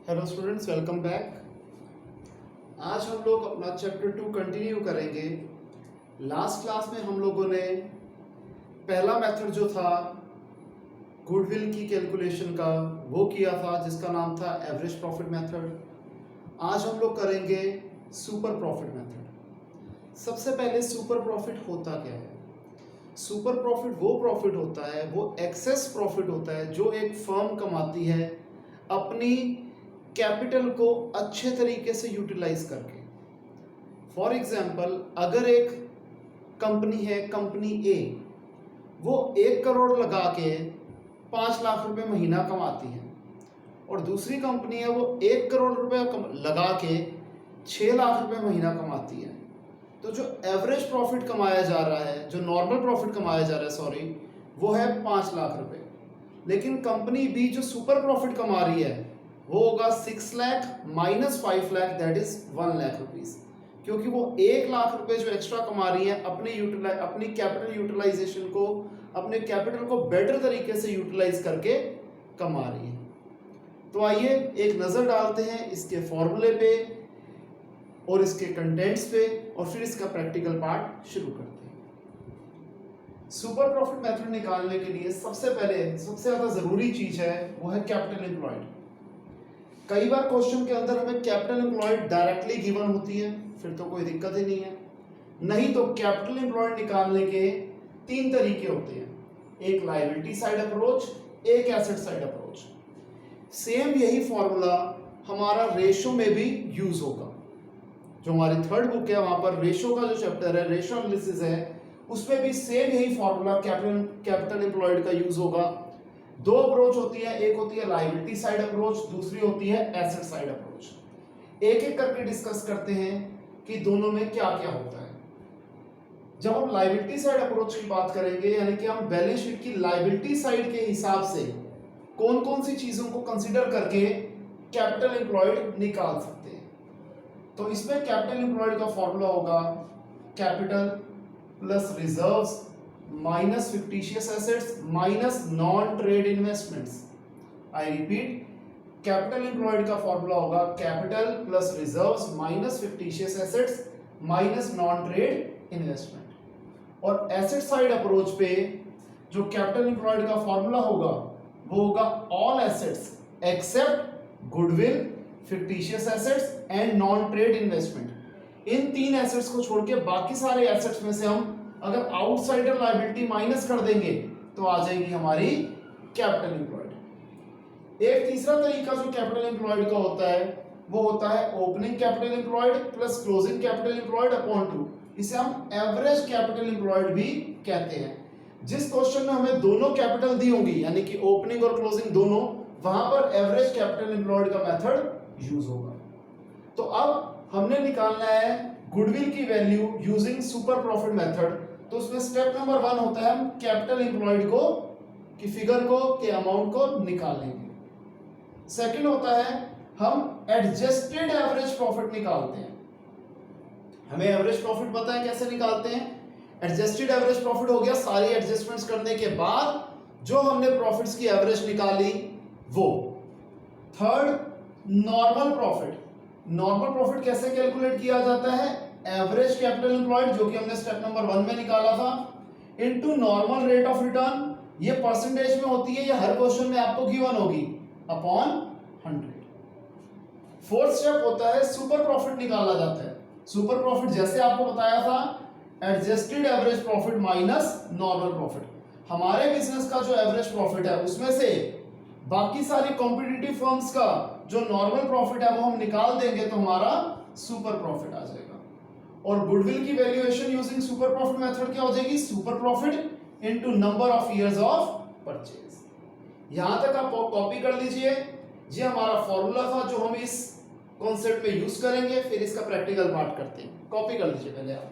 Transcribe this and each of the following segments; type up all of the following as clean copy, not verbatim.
Hello students, welcome back. आज हम लोग अपना चैप्टर 2 कंटिन्यू करेंगे। लास्ट क्लास में हम लोगों ने पहला मेथड जो था गुडविल की कैलकुलेशन का वो किया था, जिसका नाम था एवरेज प्रॉफिट मेथड। आज हम लोग करेंगे सुपर प्रॉफिट मेथड। सबसे पहले सुपर प्रॉफिट होता क्या है? सुपर प्रॉफिट वो प्रॉफिट होता है, वो एक्सेस प्रॉफिट होता है जो एक फर्म कमाती है अपनी कैपिटल को अच्छे तरीके से यूटिलाइज करके। फॉर एग्जाम्पल, अगर एक कंपनी है, कंपनी ए, वो 1 करोड़ लगा के 5 लाख रुपए महीना कमाती है, और दूसरी कंपनी है वो 1 करोड़ रुपए लगा के 6 लाख रुपए महीना कमाती है, तो जो एवरेज प्रॉफिट कमाया जा रहा है, जो नॉर्मल प्रॉफिट कमाया जा रहा है, सॉरी, वो है 5 लाख रुपए। लेकिन कंपनी बी जो सुपर प्रॉफिट कमा रही है वो होगा 6 lakh minus 5 lakh, that is 1 lakh rupees, क्योंकि वो 1 लाख रुपए जो एक्स्ट्रा कमा रही है अपनी कैपिटल यूटिलाइजेशन को, अपने कैपिटल को बेटर तरीके से यूटिलाइज करके कमा रही है। तो आइए एक नजर डालते हैं इसके फॉर्मूले पे और इसके कंटेंट्स पे, और फिर इसका प्रैक्टिकल पार्ट शुरू करते हैं। सुपर प्रॉफिट मेथड निकालने के लिए सबसे पहले सबसे ज्यादा जरूरी चीज है वो है कैपिटल एम्प्लॉयड। कई बार क्वेश्चन के अंदर हमें कैपिटल एम्प्लॉयड डायरेक्टली गिवन होती है, फिर तो कोई दिक्कत ही नहीं है। नहीं तो कैपिटल एम्प्लॉयड निकालने के 3 तरीके होते हैं, एक लायबिलिटी साइड अप्रोच, एक एसेट साइड अप्रोच। सेम यही फॉर्मूला हमारा रेशो में भी यूज होगा। जो हमारी थर्ड बुक है वहां पर रेशो का जो चैप्टर है, रेशो एनालिसिस है, उसमें भी सेम यही फॉर्मूला कैपिटल एम्प्लॉयड का यूज होगा। 2 अप्रोच होती है, एक होती है लायबिलिटी साइड अप्रोच, दूसरी होती है एसेट साइड अप्रोच। एक एक करके डिस्कस करते हैं कि दोनों में क्या क्या होता है। जब हम लायबिलिटी साइड अप्रोच की बात करेंगे, यानी कि हम बैलेंस शीट की लायबिलिटी साइड के हिसाब से कौन कौन सी चीजों को कंसीडर करके कैपिटल एम्प्लॉयड निकाल सकते हैं, तो इसमें कैपिटल एम्प्लॉयड का फॉर्मूला होगा capital plus reserves minus fictitious assets minus non trade investments. I repeat, capital employed का फॉर्मूला होगा capital plus reserves minus fictitious assets minus non trade investment. और एसेट साइड अप्रोच पे जो capital employed का formula होगा वो होगा all assets except goodwill, fictitious assets and non trade investment. इन 3 एसेट्स को छोड़ के बाकी सारे एसेट्स में से हम अगर आउटसाइडर लायबिलिटी माइनस कर देंगे तो आ जाएगी हमारी कैपिटल एम्प्लॉयड। एक तीसरा तरीका जो कैपिटल एम्प्लॉयड का होता है वो होता है opening capital employed plus closing capital employed upon 2। इसे हम एवरेज कैपिटल एम्प्लॉयड भी कहते हैं। जिस क्वेश्चन में हमें दोनों कैपिटल दी होंगी, यानी कि ओपनिंग और क्लोजिंग दोनों, वहां पर एवरेज कैपिटल एम्प्लॉयड का मेथड यूज होगा। तो अब हमने निकालना है गुडविल की value using super profit method. तो उसमें स्टेप नंबर 1 होता है हम कैपिटल एम्प्लॉयड को की फिगर को के अमाउंट को निकालेंगे। सेकंड होता है हम एडजस्टेड एवरेज प्रॉफिट निकालते हैं। हमें एवरेज प्रॉफिट पता है कैसे निकालते हैं। एडजस्टेड एवरेज प्रॉफिट हो गया सारी एडजस्टमेंट्स करने के बाद जो हमने प्रॉफिट्स की एवरेज निकाली वो। Third, normal profit. Normal profit कैसे कैलकुलेट किया जाता है? एवरेज कैपिटल एम्प्लॉयड, जो कि हमने स्टेप नंबर 1 में निकाला था, into normal rate of return. ये परसेंटेज में होती है, ये हर क्वेश्चन में आपको गिवन होगी, अपॉन 100। फोर्थ स्टेप होता है सुपर प्रॉफिट निकाला जाता है। सुपर प्रॉफिट जैसे आपको बताया था, adjusted average profit minus normal profit. हमारे बिजनेस का जो एवरेज प्रॉफिट है उसमें से बाकी सारी कॉम्पिटिटिव फर्म्स का जो नॉर्मल प्रॉफिट है वो हम निकाल देंगे तो हमारा सुपर प्रॉफिट आ जाएगा। और गुडविल की valuation using super profit method क्या हो जाएगी? Super profit into number of years of purchase. यहां तक आप कॉपी कर लीजिए। ये हमारा फॉर्मूला था जो हम इस कॉन्सेप्ट में यूज करेंगे, फिर इसका प्रैक्टिकल पार्ट करते हैं। कॉपी कर लीजिए पहले आप।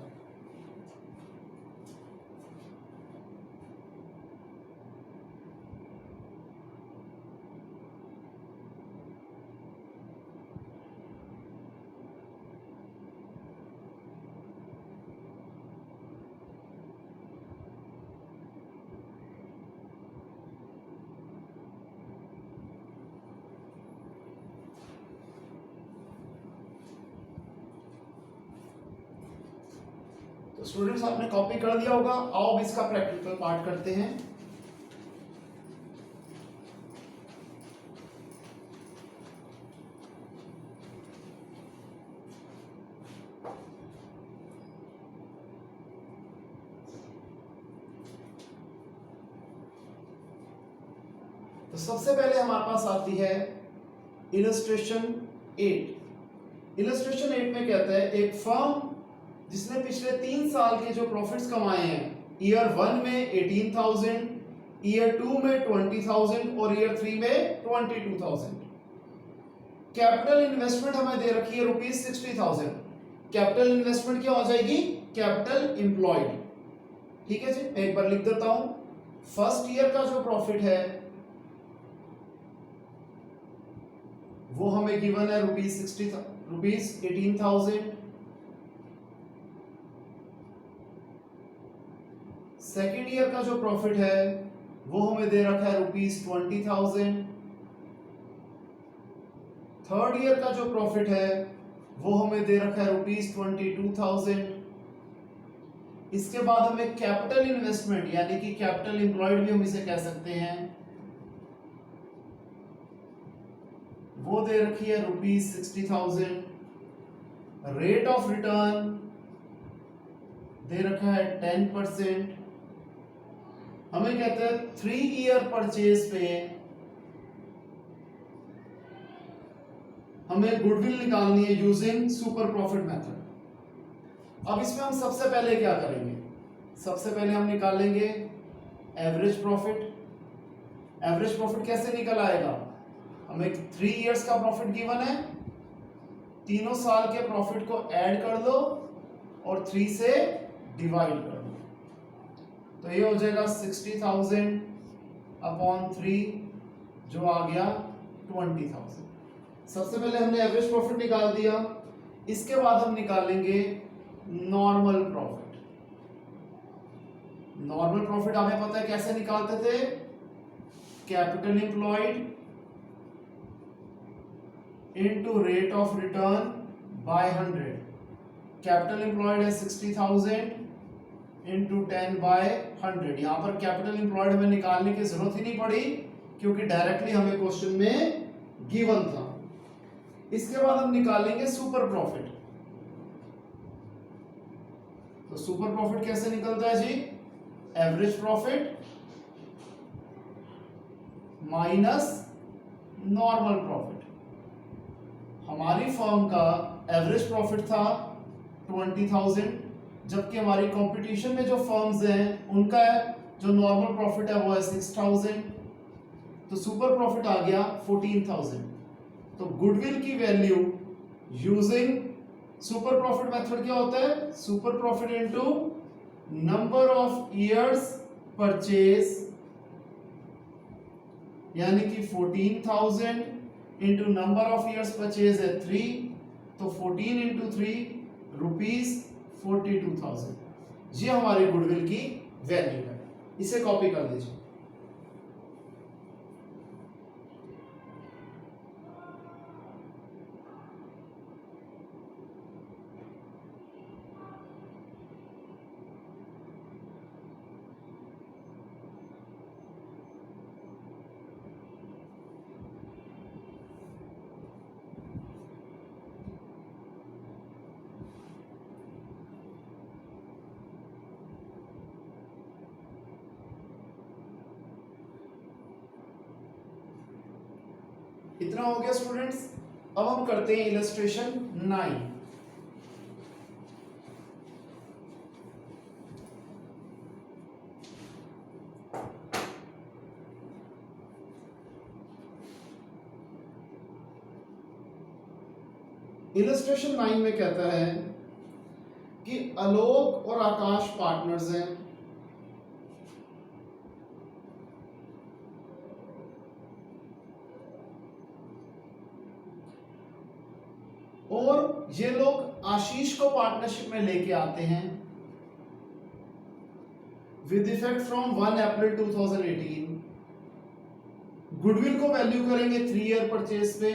तो स्टूडेंट्स आपने कॉपी कर दिया होगा, आओ अब इसका प्रैक्टिकल पार्ट करते हैं। तो सबसे पहले हमारे पास आती है इलस्ट्रेशन 8। इलस्ट्रेशन 8 में कहता है एक फर्म जिसने पिछले 3 साल के जो प्रॉफिट्स कमाए हैं, ईयर 1 में 18,000, ईयर 2 में 20,000 और ईयर 3 में 22,000। कैपिटल इन्वेस्टमेंट हमें दे रखी है ₹60,000। कैपिटल इन्वेस्टमेंट क्या हो जाएगी? Capital employed. ठीक है जी, मैं एक बार लिख देता हूं। फर्स्ट ईयर का जो प्रॉफिट है वो हमें गिवन है ₹18,000। सेकेंड ईयर का जो प्रॉफिट है वो हमें दे रखा है ₹20,000। थर्ड ईयर का जो प्रॉफिट है वो हमें दे रखा है ₹22,000। इसके बाद हमें कैपिटल इन्वेस्टमेंट यानी कि कैपिटल एम्प्लॉयड भी हम इसे कह सकते हैं, वो दे रखी है ₹60,000। रेट ऑफ रिटर्न दे रखा है 10%। हमें कहते हैं 3 ईयर परचेज पे हमें गुडविल निकालनी है यूजिंग सुपर प्रॉफिट मेथड। अब इसमें हम सबसे पहले क्या करेंगे? सबसे पहले हम निकालेंगे एवरेज प्रॉफिट। एवरेज प्रॉफिट कैसे निकल आएगा? हमें 3 इयर्स का प्रॉफिट गिवन है, तीनों साल के प्रॉफिट को ऐड कर दो और 3 से डिवाइड कर दो, तो ये हो जाएगा 60,000 अपॉन 3 जो आ गया 20,000। सबसे पहले हमने एवरेज प्रॉफिट निकाल दिया। इसके बाद हम निकालेंगे नॉर्मल प्रॉफिट। नॉर्मल प्रॉफिट हमें पता है कैसे निकालते थे? Capital employed into rate of return by 100। Capital employed है 60,000 इनटू 10 बाय 100। यहां पर कैपिटल एम्प्लॉयड हमें निकालने की जरूरत ही नहीं पड़ी क्योंकि डायरेक्टली हमें क्वेश्चन में गिवन था। इसके बाद हम निकालेंगे सुपर प्रॉफिट। तो सुपर प्रॉफिट कैसे निकलता है जी? Average profit minus normal profit. हमारी फर्म का एवरेज प्रॉफिट था 20,000, जबकि हमारी कंपटीशन में जो फर्म्स हैं उनका जो नॉर्मल प्रॉफिट है वो है 6,000, तो सुपर प्रॉफिट आ गया 14,000। तो गुडविल की value using super profit method क्या होता है? Super profit into number of years purchase, यानी कि 14,000 into number of years purchase है 3, तो 14 इंटू 3 ₹42,000। ये हमारी गुडविल की वैल्यू है। इसे कॉपी कर दीजिए। इतना हो गया स्टूडेंट्स। अब हम करते हैं इलस्ट्रेशन 9। इलस्ट्रेशन 9 में कहता है कि आलोक और आकाश पार्टनर्स हैं, और ये लोग आशीष को पार्टनरशिप में लेके आते हैं with effect from 1 April 2018। Goodwill को वैल्यू करेंगे 3 ईयर परचेज पे,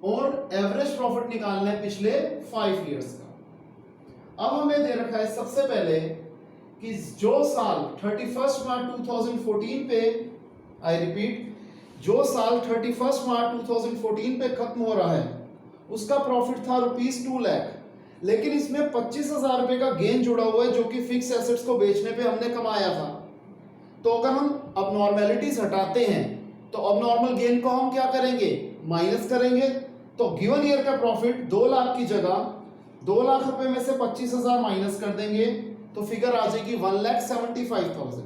और एवरेज प्रॉफिट निकालना है पिछले 5 इयर्स का। अब हमें दे रखा है सबसे पहले कि जो साल 31 मार्च 2014 पे, आई रिपीट, जो साल 31 मार्च 2014 पे खत्म हो रहा है उसका प्रॉफिट था ₹2 लाख, लेकिन इसमें 25,000 रुपए का गेन जुड़ा हुआ है जो कि फिक्स एसेट्स को बेचने पे हमने कमाया था। तो अगर हम अब नॉर्मेलिटीज हटाते हैं तो अब नॉर्मल गेन को हम क्या करेंगे, माइनस करेंगे। तो गिवन ईयर का प्रॉफिट 2 लाख की जगह 2 लाख रुपए में से 25,000 माइनस कर देंगे तो फिगर आ जाएगी 1,75,000।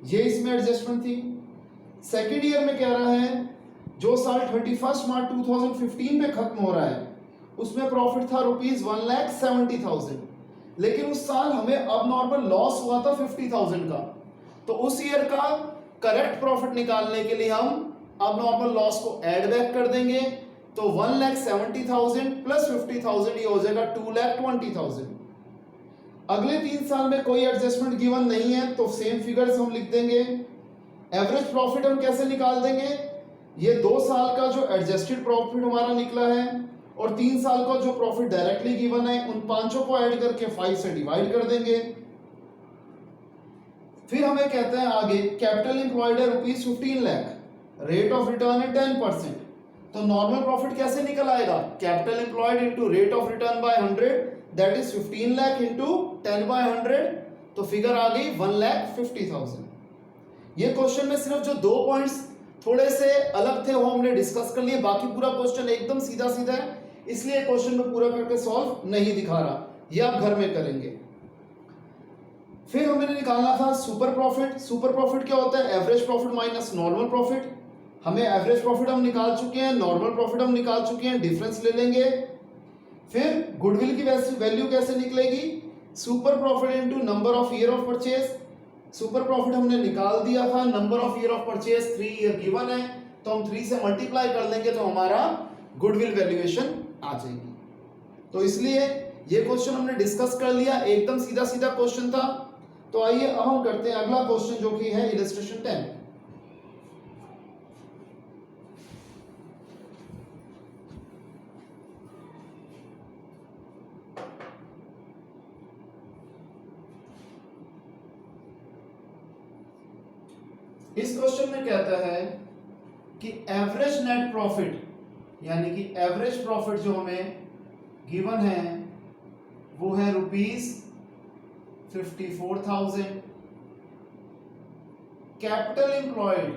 ये इसमें एडजस्टमेंट थी। सेकेंड ईयर में कह रहा है जो साल 31 मार्च 2015 पे खत्म हो रहा है उसमें प्रॉफिट था ₹1,70,000, लेकिन उस साल हमें अब नॉर्मल लॉस हुआ था 50,000 का। तो उस ईयर का करेक्ट प्रॉफिट निकालने के लिए हम अब नॉर्मल लॉस को ऐड बैक कर देंगे। तो 1,70,000 प्लस 50,000 ये हो जाएगा 2,20,000। अगले 3 साल में कोई एडजस्टमेंट गिवन नहीं है तो सेम फिगर्स हम लिख देंगे। एवरेज प्रॉफिट हम कैसे निकाल देंगे, ये 2 साल का जो एडजस्टेड प्रॉफिट हमारा निकला है और 3 साल का जो प्रॉफिट डायरेक्टली गिवन है उन पांचों को ऐड करके 5 से डिवाइड कर देंगे। फिर हमें कहते हैं आगे कैपिटल एम्प्लॉयड है ₹15 लाख, रेट ऑफ रिटर्न है 10%। तो नॉर्मल प्रॉफिट कैसे निकल आएगा, capital employed into rate of return by 100, that is 15 lakh into 10/100। तो फिगर आ गई 1,50,000। ये क्वेश्चन में सिर्फ जो 2 पॉइंट्स थोड़े से अलग थे वो हमने डिस्कस कर लिए, बाकी पूरा क्वेश्चन एकदम सीधा सीधा है, इसलिए क्वेश्चन में पूरा करके सॉल्व नहीं दिखा रहा, ये आप घर में करेंगे। फिर हमें निकालना था सुपर प्रॉफिट। सुपर प्रॉफिट क्या होता है, average profit minus normal profit. हमें एवरेज प्रॉफिट हम निकाल चुके हैं, नॉर्मल प्रॉफिट हम निकाल चुके हैं, डिफरेंस ले लेंगे। फिर गुडविल की वैल्यू कैसे निकलेगी, super profit into number of year of purchase. Super profit हमने निकाल दिया था, number of year of purchase 3 year given है तो हम 3 से मल्टीप्लाई कर देंगे तो हमारा गुडविल वैल्यूएशन आ जाएगी। तो इसलिए ये क्वेश्चन हमने डिस्कस कर लिया, एकदम सीधा सीधा क्वेश्चन था। तो आइए अब हम करते हैं अगला क्वेश्चन जो कि है इलस्ट्रेशन 10। इस क्वेश्चन में कहता है कि एवरेज नेट प्रॉफिट यानी कि एवरेज प्रॉफिट जो हमें गिवन है वो है ₹54,000। कैपिटल एम्प्लॉयड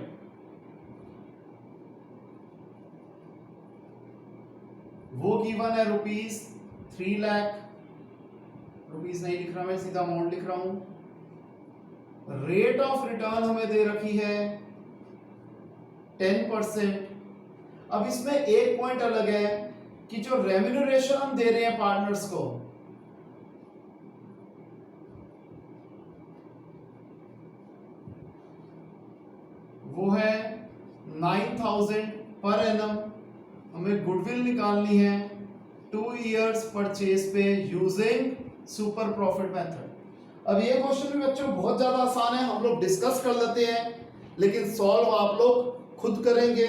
वो गिवन है ₹3 लाख, रुपीस नहीं लिख रहा मैं, सीधा अमाउंट लिख रहा हूं। रेट ऑफ रिटर्न हमें दे रखी है 10%। अब इसमें एक पॉइंट अलग है कि जो रेम्यूनरेशन हम दे रहे हैं पार्टनर्स को वो है 9,000 पर एनम। हमें गुडविल निकालनी है 2 इयर्स परचेज पे यूजिंग सुपर प्रॉफिट मेथड। अब ये क्वेश्चन भी बच्चों बहुत ज्यादा आसान है, हम लोग डिस्कस कर लेते हैं, लेकिन सॉल्व आप लोग खुद करेंगे।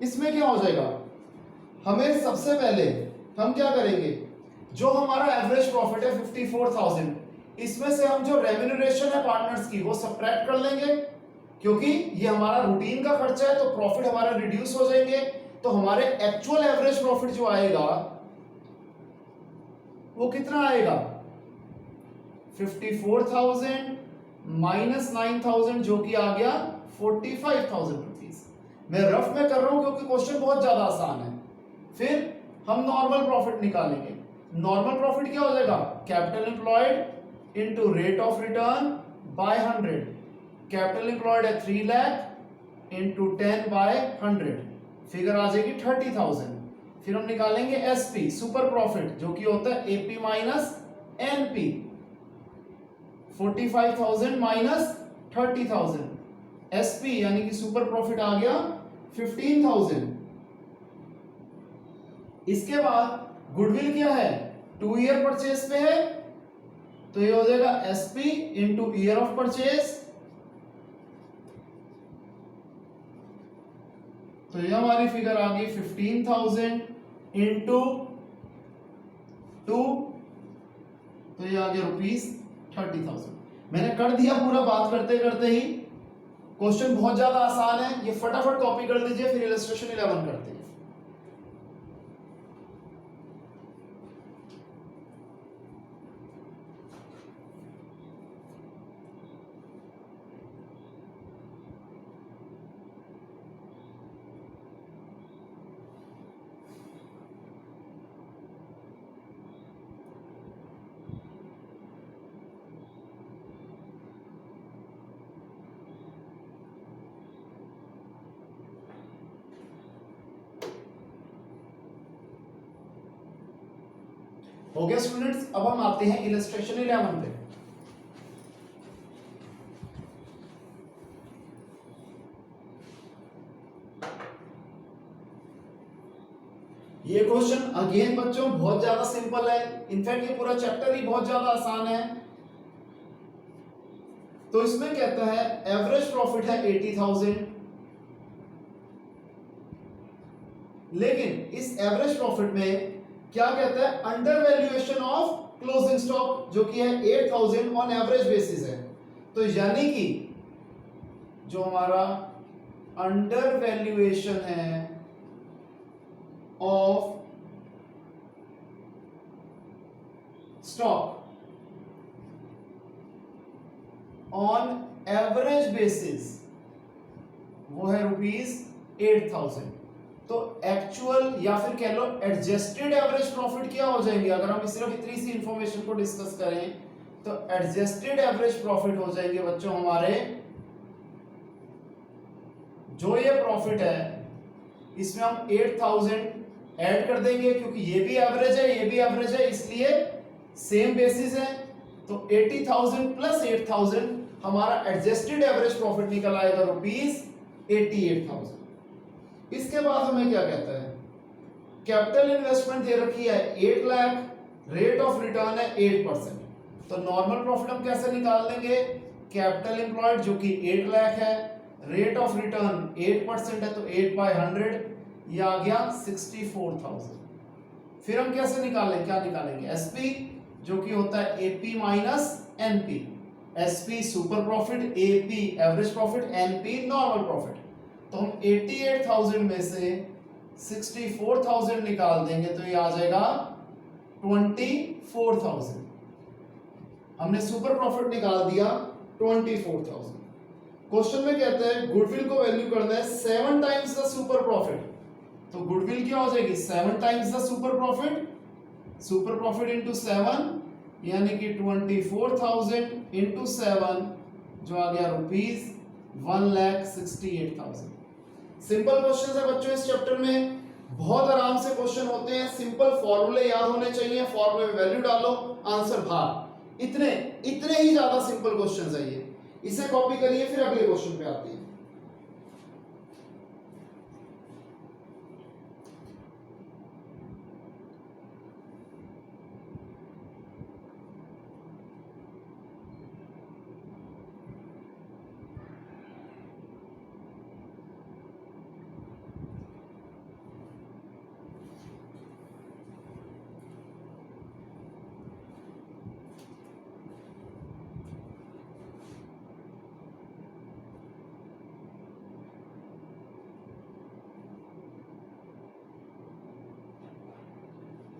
इसमें क्या हो जाएगा, हमें सबसे पहले हम क्या करेंगे, जो हमारा एवरेज प्रॉफिट है 54,000, इसमें से हम जो रेम्यूनरेशन है पार्टनर्स की वो सब्ट्रैक्ट कर लेंगे, क्योंकि ये हमारा रूटीन का खर्चा है तो प्रॉफिट हमारा रिड्यूस हो जाएंगे। तो हमारे एक्चुअल एवरेज प्रॉफिट जो आएगा वो कितना आएगा, 54,000 माइनस 9,000 जो कि आ गया 45,000 रुपीज। मैं रफ में कर रहा हूं क्योंकि क्वेश्चन बहुत ज्यादा आसान है। फिर हम नॉर्मल प्रॉफिट निकालेंगे। नॉर्मल प्रॉफिट क्या हो जाएगा, capital employed into rate of return by 100। Capital employed है 3 लाख इनटू 10/100, फिगर आ जाएगी 30,000। फिर हम निकालेंगे एसपी सुपर प्रॉफिट जो कि होता है AP minus NP. 45,000 minus 30,000, SP यानी कि सुपर प्रॉफिट आ गया 15,000। इसके बाद गुडविल क्या है, 2 ईयर परचेज पे है तो ये हो जाएगा SP into year of purchase. तो तो ये हमारी फिगर आ गई 15,000 इंटू 2, तो ये आ गया ₹30,000। मैंने कर दिया पूरा बात करते करते ही। क्वेश्चन बहुत ज्यादा आसान है, ये फटाफट कॉपी कर लीजिए, फिर इलस्ट्रेशन 11 करते हैं। हो गया स्टूडेंट्स, अब हम आते हैं इलस्ट्रेशन 11 पे। ये क्वेश्चन अगेन बच्चों बहुत ज्यादा सिंपल है, इनफैक्ट ये पूरा चैप्टर ही बहुत ज्यादा आसान है। तो इसमें कहता है एवरेज प्रॉफिट है 80,000, लेकिन इस एवरेज प्रॉफिट में क्या कहता है, under valuation of closing stock जो कि है 8,000 ऑन एवरेज बेसिस है। तो यानी कि जो हमारा अंडर वैल्यूएशन है of stock on average basis वो है ₹8,000। तो एक्चुअल या फिर कह लो एडजस्टेड एवरेज प्रॉफिट क्या हो जाएंगे, अगर हम सिर्फ इतनी सी इंफॉर्मेशन को डिस्कस करें तो एडजस्टेड एवरेज प्रॉफिट हो जाएंगे बच्चों हमारे, जो ये प्रॉफिट है इसमें हम 8,000 ऐड कर देंगे, क्योंकि ये भी एवरेज है ये भी एवरेज है, इसलिए सेम बेसिस है। तो 80,000 प्लस 8,000 हमारा एडजस्टेड एवरेज प्रॉफिट निकल आएगा ₹88,000। इसके बाद हमें क्या कहता है, कैपिटल इन्वेस्टमेंट दे रखी है 8 लाख, रेट ऑफ रिटर्न है 8%। तो नॉर्मल प्रॉफिट हम कैसे निकाल लेंगे, कैपिटल एम्प्लॉयड जो कि 8 लाख है, रेट ऑफ रिटर्न 8% है, तो 8/100 ये आ गया 64,000। फिर हम कैसे निकालें, क्या निकालेंगे, एसपी जो कि होता है AP minus NP. SP super profit, AP average profit, NP normal profit. तो हम 88,000 में से 64,000 निकाल देंगे तो ये आ जाएगा 24,000। हमने सुपर प्रॉफिट निकाल दिया 24,000। क्वेश्चन में कहते हैं गुडविल को वैल्यू करना है 7 टाइम्स द सुपर प्रॉफिट। तो गुडविल क्या हो जाएगी, 7 times the super profit, super profit into 7 यानी कि 24,000 इंटू 7 जो आ गया ₹1,68,000। सिंपल क्वेश्चन है बच्चों, इस चैप्टर में बहुत आराम से क्वेश्चन होते हैं, सिंपल फॉर्मूले याद होने चाहिए, फॉर्मूले में वैल्यू डालो, आंसर बाहर। इतने ही ज्यादा सिंपल क्वेश्चन है ये। इसे कॉपी करिए, फिर अगले क्वेश्चन पे आते हैं।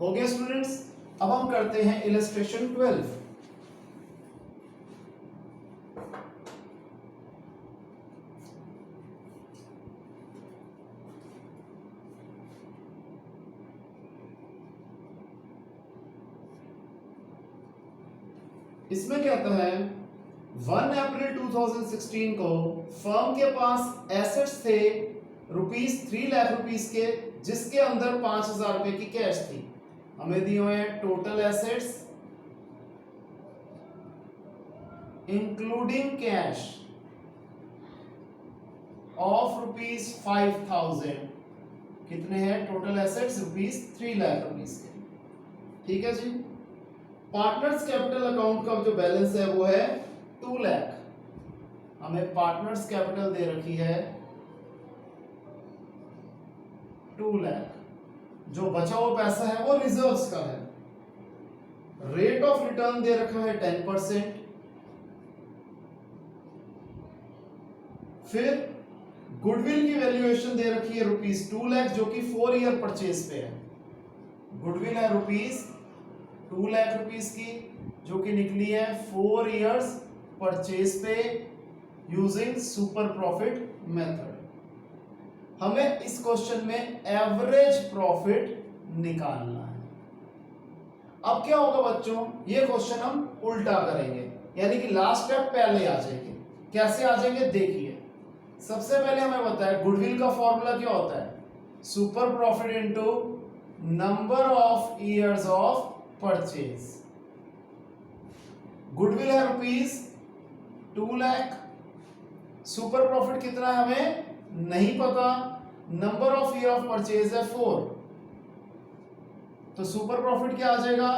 हो गया स्टूडेंट्स, अब हम करते हैं इलस्ट्रेशन 12। इसमें कहता है 1 अप्रैल 2016 को फर्म के पास एसेट्स थे ₹3 लाख के, जिसके अंदर 5,000 रुपए की कैश थी। हमें दिए हुए हैं total assets including cash of ₹5,000। कितने हैं टोटल एसेट्स, ₹3 लाख के। ठीक है जी। पार्टनर्स कैपिटल अकाउंट का जो बैलेंस है वो है 2 लाख। हमें पार्टनर्स कैपिटल दे रखी है 2 लाख। जो बचा हुआ पैसा है वो रिजर्व्स का है। रेट ऑफ रिटर्न दे रखा है 10%। फिर गुडविल की वैल्यूएशन दे रखी है ₹2 लाख, जो कि 4 ईयर परचेज पे है। गुडविल है ₹2 लाख की, जो कि निकली है 4 इयर्स परचेज पे यूजिंग सुपर प्रॉफिट मेथड। हमें इस क्वेश्चन में एवरेज प्रॉफिट निकालना है। अब क्या होगा बच्चों, ये क्वेश्चन हम उल्टा करेंगे, यानी कि लास्ट स्टेप पहले आ जाएंगे। कैसे आ जाएंगे देखिए। सबसे पहले हमें बताया गुडविल का फॉर्मूला क्या होता है, super profit into number of years of purchase. Goodwill है ₹2 लाख, सुपर प्रॉफिट कितना है हमें नहीं पता, number of year of purchase है 4, तो सुपर प्रॉफिट क्या आ जाएगा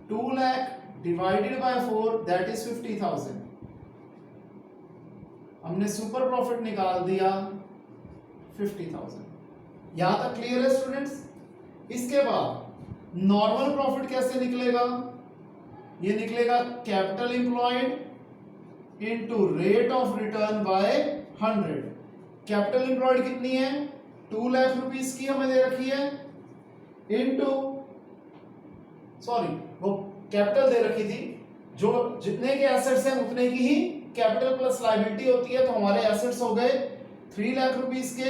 2 lakh divided by 4 that is 50,000। हमने सुपर प्रॉफिट निकाल दिया 50,000। यहां तक क्लियर है स्टूडेंट्स। इसके बाद नॉर्मल प्रॉफिट कैसे निकलेगा, ये निकलेगा capital employed into rate of return by 100। Capital employed कितनी है 2 लाख रुपीस की हमें दे रखी है, इनटू सॉरी वो कैपिटल दे रखी थी, जो जितने के एसेट्स हैं उतने की ही कैपिटल प्लस लायबिलिटी होती है। तो हमारे एसेट्स हो गए 3 लाख रुपीस के,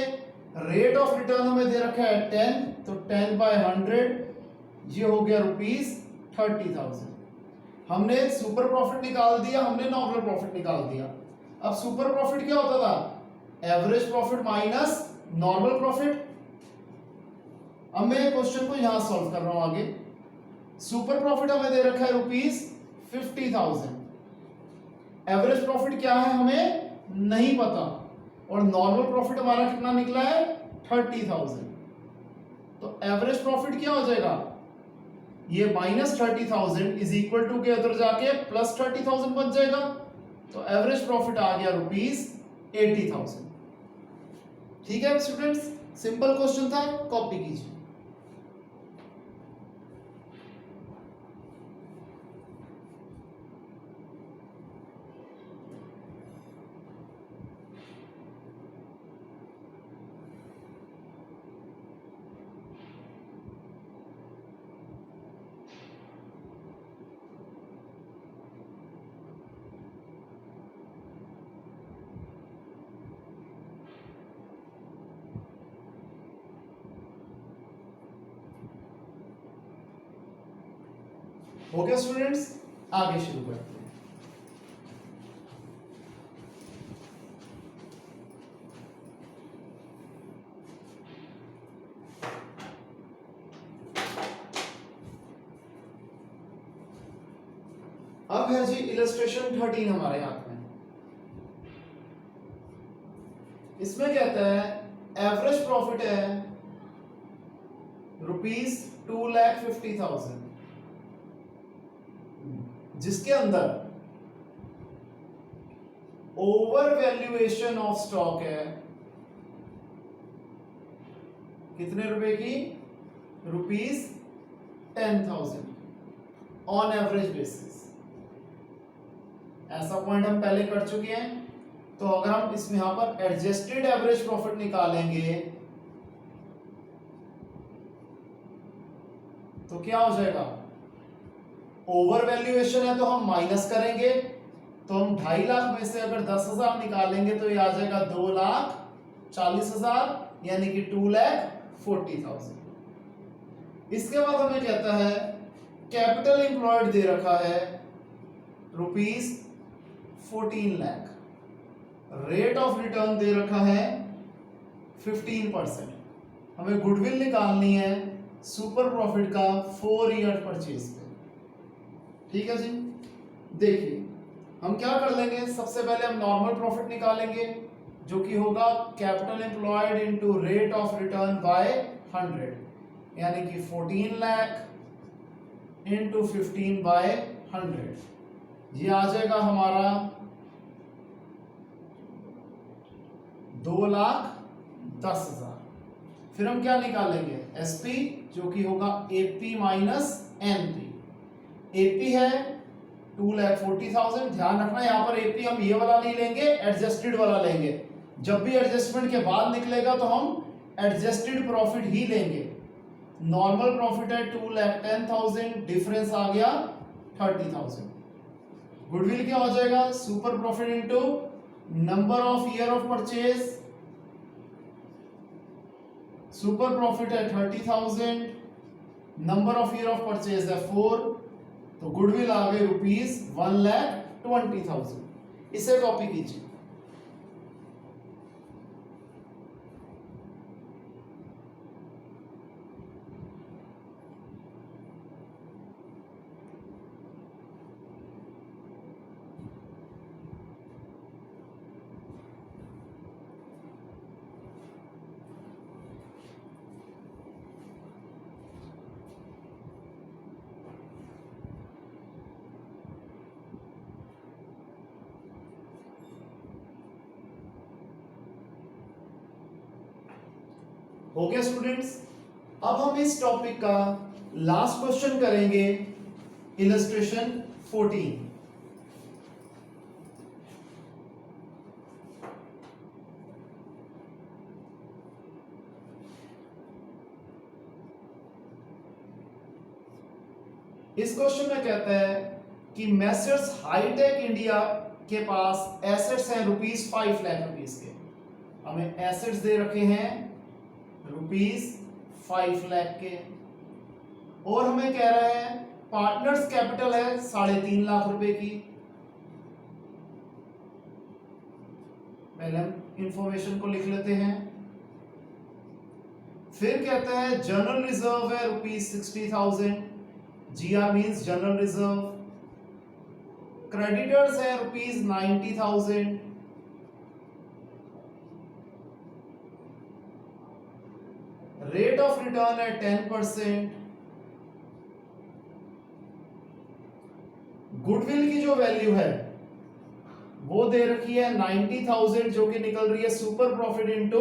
रेट ऑफ रिटर्न हमें दे रखा है 10, तो 10 बाय 100 ये हो गया ₹30,000। हमने सुपर प्रॉफिट निकाल दिया, हमने नॉर्मल प्रॉफिट निकाल दिया। अब सुपर प्रॉफिट क्या होता था, average profit minus normal profit. अब मैं क्वेश्चन को यहां सॉल्व कर रहा हूं आगे। सुपर प्रॉफिट हमें दे रखा है ₹50,000, एवरेज प्रॉफिट क्या है हमें नहीं पता, और नॉर्मल प्रॉफिट हमारा कितना निकला है 30,000। तो एवरेज प्रॉफिट क्या हो जाएगा, ये -30,000 इज इक्वल टू के उधर जाके +30,000 बच जाएगा। तो एवरेज प्रॉफिट आ गया ₹80,000। ठीक है स्टूडेंट्स, सिंपल क्वेश्चन था, कॉपी कीजिए। हो गया स्टूडेंट्स, आगे शुरू करते हैं। अब है जी इलस्ट्रेशन 13 हमारे हाथ में। इसमें कहता है एवरेज प्रॉफिट है ₹2,50,000, जिसके अंदर ओवर वैल्यूएशन ऑफ स्टॉक है कितने रुपए की, ₹10,000 ऑन एवरेज बेसिस। ऐसा पॉइंट हम पहले कर चुके हैं। तो अगर हम इसमें यहां पर एडजस्टेड एवरेज प्रॉफिट निकालेंगे तो क्या हो जाएगा, ओवर वैल्यूएशन है तो हम माइनस करेंगे, तो हम 2.5 लाख में से अगर 10,000 निकालेंगे तो ये आ जाएगा 2,40,000, यानी कि 2,40,000। इसके बाद हमें कहता है कैपिटल एम्प्लॉयड दे रखा है ₹14 लाख, रेट ऑफ रिटर्न दे रखा है 15%। हमें गुडविल निकालनी है सुपर प्रॉफिट का 4 ईयर परचेज पे। ठीक है जी, देखिए हम क्या कर लेंगे, सबसे पहले हम नॉर्मल प्रॉफिट निकालेंगे, जो कि होगा capital employed into rate of return by 100, यानी कि 14 लाख इनटू 15 बाय 100, ये आ जाएगा हमारा 2,10,000। फिर हम क्या निकालेंगे, एसपी जो कि होगा एपी माइनस एनपी। एपी है 2,40,000। ध्यान रखना यहाँ पर एपी हम ये वाला नहीं लेंगे, एडजस्टेड वाला लेंगे। जब भी एडजस्टमेंट के बाद निकलेगा तो हम एडजस्टेड प्रॉफिट ही लेंगे। नॉर्मल प्रॉफिट है 2,10,000, डिफरेंस आ गया 30,000। गुडविल क्या हो जाएगा, super profit into number of year of purchase. Super profit है 30,000, number of year of purchase है 4, तो गुडविल आ गई ₹1,20,000। इसे कॉपी कीजिए। हो गया स्टूडेंट्स। अब हम इस टॉपिक का लास्ट क्वेश्चन करेंगे, इलस्ट्रेशन 14। इस क्वेश्चन में कहता है कि मैसर्स हाईटेक इंडिया के पास एसेट्स हैं ₹5 लाख के। हमें एसेट्स दे रखे हैं ₹5 लाख के, और हमें कह रहा है पार्टनर्स कैपिटल है 3.5 लाख रुपए की। पहले हम इंफॉर्मेशन को लिख लेते हैं। फिर कहता है जनरल रिजर्व है ₹60,000, GR means general reserve. Creditors है ₹90,000। रेट ऑफ रिटर्न है 10%। गुडविल की जो वैल्यू है वो दे रखी है 90,000, जो कि निकल रही है super profit into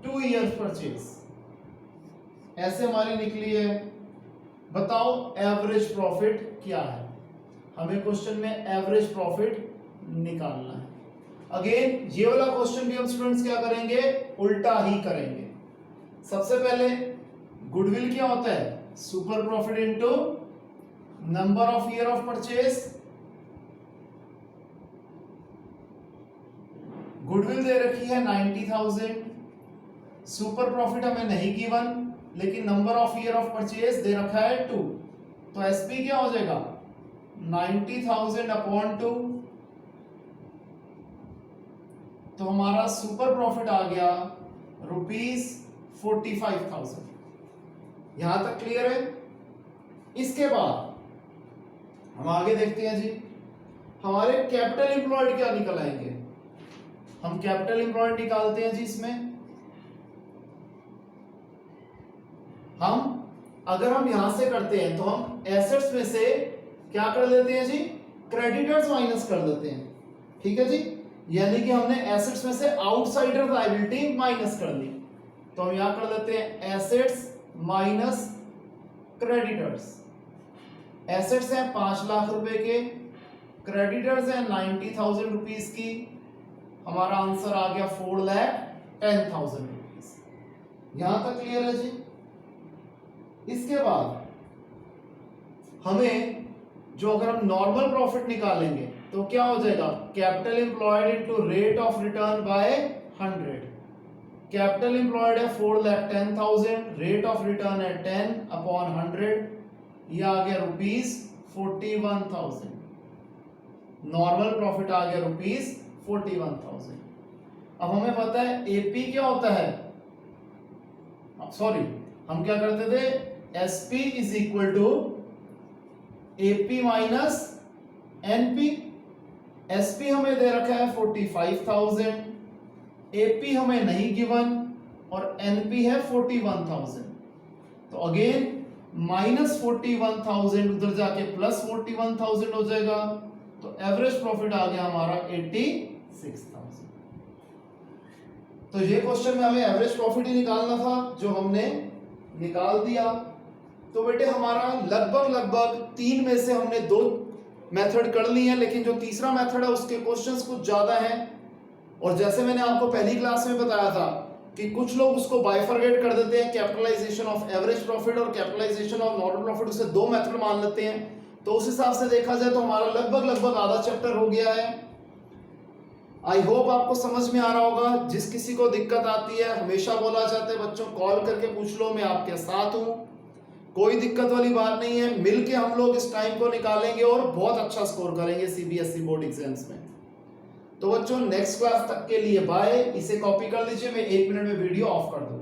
2 years purchase. ऐसे हमारी निकली है। बताओ एवरेज प्रॉफिट क्या है। हमें क्वेश्चन में एवरेज प्रॉफिट निकालना है। अगेन ये वाला क्वेश्चन भी हम स्टूडेंट्स क्या करेंगे, उल्टा ही करेंगे। सबसे पहले गुडविल क्या होता है, super profit into number of year of purchase. Goodwill दे रखी है 90,000, सुपर प्रॉफिट हमें नहीं गिवन, लेकिन number of year of purchase दे रखा है 2, तो एसपी क्या हो जाएगा 90,000 अपॉन 2, तो हमारा सुपर प्रॉफिट आ गया ₹45,000। यहां तक क्लियर है। इसके बाद हम आगे देखते हैं जी, हमारे कैपिटल एम्प्लॉयड क्या निकल आएंगे। हम कैपिटल एम्प्लॉयड निकालते हैं जी। इसमें अगर हम यहां से करते हैं तो हम एसेट्स में से क्या कर लेते हैं जी, क्रेडिटर्स माइनस कर देते हैं। ठीक है जी, यानी कि हमने एसेट्स में से आउटसाइडर लायबिलिटी माइनस कर ली, तो हम यहां कर लेते हैं एसेट्स माइनस क्रेडिटर्स। एसेट्स हैं 5 लाख रुपए के, क्रेडिटर्स हैं 90,000 रुपीज की। हमारा आंसर आ गया 4,10,000 रुपीज। यहां तक क्लियर है जी। इसके बाद हमें जो अगर हम नॉर्मल प्रॉफिट निकालेंगे तो क्या हो जाएगा, capital employed into rate of return by 100। Capital employed है 4,10,000, रेट ऑफ रिटर्न है 10 अपॉन 100, ये आ गया ₹41,000। नॉर्मल प्रॉफिट आ गया ₹41,000। अब हमें पता है एपी क्या होता है, सॉरी हम क्या करते थे, SP is equal to AP minus NP. SP हमें दे रखा है 45,000, एपी हमें नहीं गिवन, और एनपी है 41,000। तो अगेन माइनस 41,000 उधर जाके प्लस 41,000 हो जाएगा, तो एवरेज प्रॉफिट आ गया हमारा 86,000। तो ये क्वेश्चन में हमें एवरेज प्रॉफिट ही निकालना था, जो हमने निकाल दिया। तो बेटे हमारा लगभग 3 में से हमने 2 मेथड कर ली हैं, लेकिन जो तीसरा मेथड है उसके क्वेश्चंस कुछ ज़्यादा हैं। और जैसे मैंने आपको पहली क्लास में बताया था कि कुछ लोग उसको बाइफरगेट कर देते हैं, कैपिटलाइजेशन ऑफ एवरेज प्रॉफिट और कैपिटलाइजेशन ऑफ नॉर्मल प्रॉफिट, उसे 2 मेथड मान लेते हैं। तो उस हिसाब से देखा जाए तो हमारा लगभग आधा चैप्टर हो गया है। आई होप आपको समझ में आ रहा होगा। जिस किसी को दिक्कत आती है, हमेशा बोला जाता है बच्चों कॉल करके पूछ लो, मैं आपके साथ हूं, कोई दिक्कत वाली बात नहीं है। मिलके हम लोग इस टाइम को निकालेंगे और बहुत अच्छा स्कोर करेंगे सीबीएसई बोर्ड एग्जाम्स में। तो बच्चों नेक्स्ट क्लास तक के लिए बाय। इसे कॉपी कर लीजिए, मैं 1 मिनट में वीडियो ऑफ कर दूंगा।